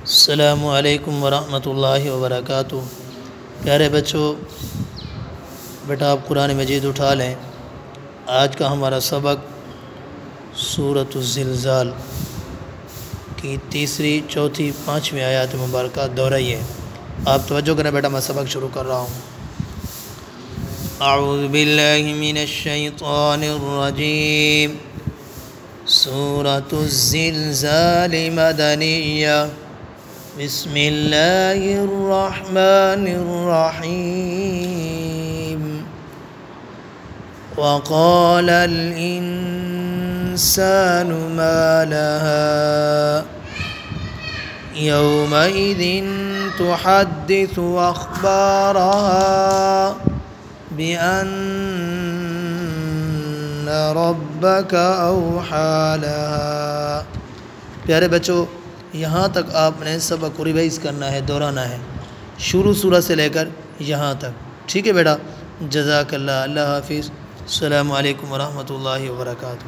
अस्सलामु अलैकुम वरहमतुल्लाहि वबरकातुहू। प्यारे बच्चों, बेटा आप कुरान मजीद उठा लें। आज का हमारा सबक सूरतुज़्ज़िलज़ाल की तीसरी, चौथी, पाँचवीं आयत मुबारक दोहराई है। आप तवज्जो करें बेटा, मैं सबक शुरू कर रहा हूँ। अऊज़ु बिल्लाहि मिनश शैतानिर रजीम। सूरतुज़्ज़िलज़ाल मदनिय्या। बिस्मिल्लाहिर्रहमानिर्रहीम। वक़ालल इंसानु मा लहा यौमइज़िन तुहद्दिसु अख़बारहा बिअन्ना रब्बक औहा लहा। प्यारे बच्चों, यहाँ तक आपने सबक को रिवाइज़ करना है, दोहराना है, शुरू सूरत से लेकर यहाँ तक। ठीक है बेटा, जज़ाकल्लाह। अल्लाह हाफ़िज़। अस्सलामु अलैकुम वरहमतुल्लाहि वबरकातुहू।